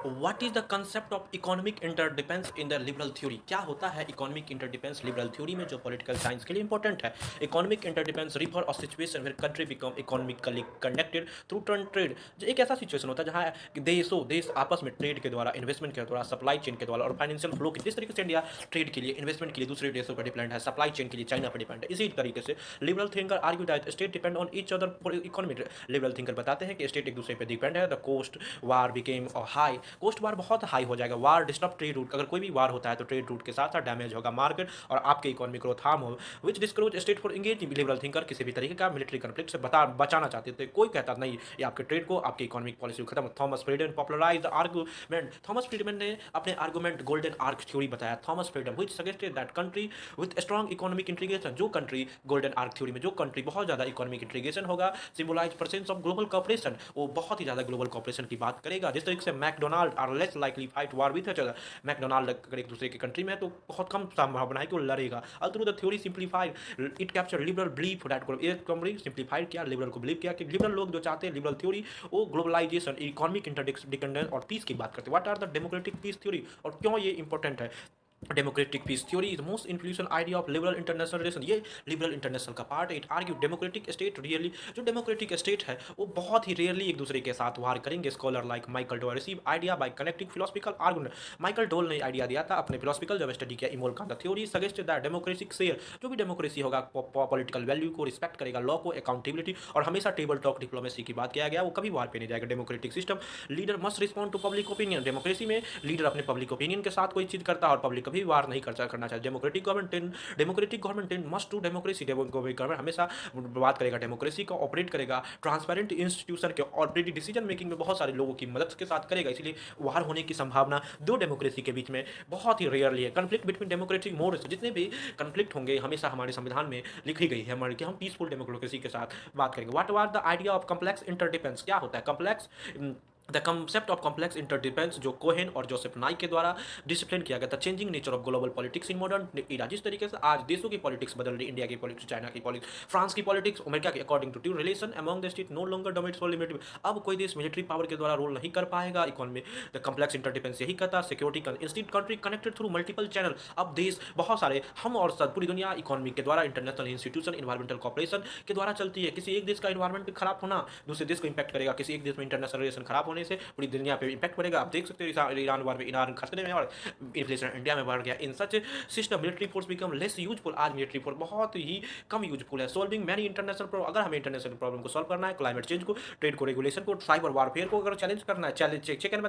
What is the concept of economic interdependence in the liberal theory? क्या होता है economic इंटरडिपेंस liberal theory में, जो पॉलिटिकल साइंस के लिए इंपॉर्टेंट है? इकोनॉमिक इंटरडिपेंस रिफर और situation where country become economically connected through trade. जो एक ऐसा सिचुएशन होता है जहाँ देश आपस में ट्रेड के द्वारा, इन्वेस्टमेंट के द्वारा, सप्लाई चेन के द्वारा और फाइनेंशियल फ्लो के, जिस तरीके से इंडिया ट्रेड के लिए, इन्वेस्टमेंट के लिए दूसरे देशों पर डिपेंड है, सप्लाई चेन के लिए चाइना पर डिपेंड है, इसी तरीके से liberal thinker argue that state depend on each other for economic. Liberal thinker बताते हैं कि स्टेट एक दूसरे पर डिपेंड है। The cost war became high, cost war बहुत हाई हो जाएगा। वार डिस्टर्ब ट्रेड रूट, अगर कोई भी वार होता है तो ट्रेड रूट के साथ साथ डैमेज होगा मार्केट और आपके इकोनॉमिक ग्रोथ हार्म हो, which discourage state for engage. Liberal thinker किसी भी तरीके का मिलिट्री कॉन्फ्लिक्ट से बचाना चाहते थे। कोई कहता नहीं ये आपके ट्रेड को, आपकी इकोनॉमिक पॉलिसी को खत्म। Thomas Friedman popularised the argument. Thomas Friedman ने अपने आर्गुमेंट गोल्डन आर्क थ्योरी बताया। Thomas Friedman which suggested that country with strong economic integration, जो कंट्री गोल्डन आर्क थ्योरी में जो कंट्री बहुत ज्यादा इकोनॉमिक इंटीग्रेशन होगा, symbolise presence of global corporation, वो बहुत ही ज्यादा ग्लोबल कॉर्पोरेशन की बात करेगा। जिस तरीके से McDonald are less likely fight war with each other, McDonald अगर एक दूसरे की कंट्री में है तो बहुत कम संभावना है कि वो लड़ेगा। Although the theory simplified it capture liberal belief that एक कंपनी सिंप्लीफाइड किया, लिबरल को बिलीव किया कि लिबरल लोग जो चाहते हैं लिबरल थ्योरी, वो ग्लोबलाइजेशन, इकोनॉमिक इंटरडिपेंडेंस और पीस की बात करते हैं। What are the democratic peace theory और क्यों ये इंपॉर्टेंट है? Democratic peace theory is most influential idea of liberal international relation. ये लिबरल इंटरनेशनल का पार्ट है। It argue democratic state really, जो डेमोक्रेटिक स्टेट है वो बहुत ही रेयरली एक दूसरे के साथ वार करेंगे। स्कॉलर लाइक माइकल डोल receive idea by connecting philosophical argument. Michael डोल ने आइडिया दिया था अपने फिलोसफिकल जब स्टडी किया इमोल का theory suggest that democratic share, जो भी डेमोक्रेसी होगा पॉलिटिकल वैल्यू को रिस्पेक्ट करेगा, लॉ को, अकाउंटेबिलिटी और हमेशा टेबल टॉक डिप्लोमेसी की बात किया गया, वो कभी वार पे नहीं जाएगा। Democratic system leader must respond to public opinion. Democracy में लीडर अपने पब्लिक ओपिनियन के साथ कोई चीज करता है और पब्लिक कभी वार नहीं करना चाहिए। Democratic government must to democracy. Government हमेशा बात करेगा डेमोक्रेसी का, ऑपरेट करेगा ट्रांसपेरेंट इंस्टीट्यूशन के, ऑलरेडी डिसीजन मेकिंग में बहुत सारे लोगों की मदद के साथ करेगा। इसलिए वार होने की संभावना दो डेमोक्रेसी के बीच में बहुत ही रेयरली है। कन्फ्लिक्ट बिटवीन डेमोक्रेटिक मोड्स, जितने भी कन्फ्लिक्ट होंगे हमेशा हमारे संविधान में लिखी गई है हमारे कि हम पीसफुल डेमोक्रेसी के साथ बात करेंगे। What are the idea of complex interdependence? क्या होता है complex? The concept of complex interdependence, जो कोहेन और जोसेफ नाई के द्वारा डिसिप्लिन किया गया था। Changing nature of global politics in modern era, जिस तरीके से आज देशों की पॉलिटिक्स बदल रही, इंडिया की पॉलिटिक्स, चाइना की पॉलिटिक्स, फ्रांस की पॉलिटिक्स, अमेरिका की, according to relation among the state no longer dominates for limited. अब कोई देश मिलिट्री पावर के द्वारा रूल नहीं कर पाएगा इकोनॉमी। द कॉम्प्लेक्स इंटरडिपेंडेंस यही कहता है। Security institute country connected through multiple channel. अब देश बहुत सारे, हम और सब पूरी दुनिया इकोनॉमी के द्वारा, इंटरनेशनल इंस्टीट्यूशन, इन्वायरमेंटल कॉर्पोरेशन के द्वारा चलती है। किसी एक देश का इन्वायरमेंट खराब होना दूसरे देश को इंपैक्ट करेगा। किसी एक देश में इंटरनेशनल रिलेशन खराब होने से पूरी दुनिया पे इंपैक्ट पड़ेगा। आप देख सकते हो ईरान वार में, ईरान खतरे में और इन्फ्लेशन इंडिया में बढ़ गया। In such system military force become less useful. आज मिलिट्री फोर्स बहुत ही कम यूजफुल है। सोल्विंग मैनी इंटरनेशनल प्रॉब्लम, अगर हमें इंटरनेशनल प्रॉब्लम को सॉल्व करना है, क्लाइमेट चेंज को, ट्रेड को, रेगुलेशन को, साइबर वारफेयर को अगर चैलेंज करना है, चैलेंज चेक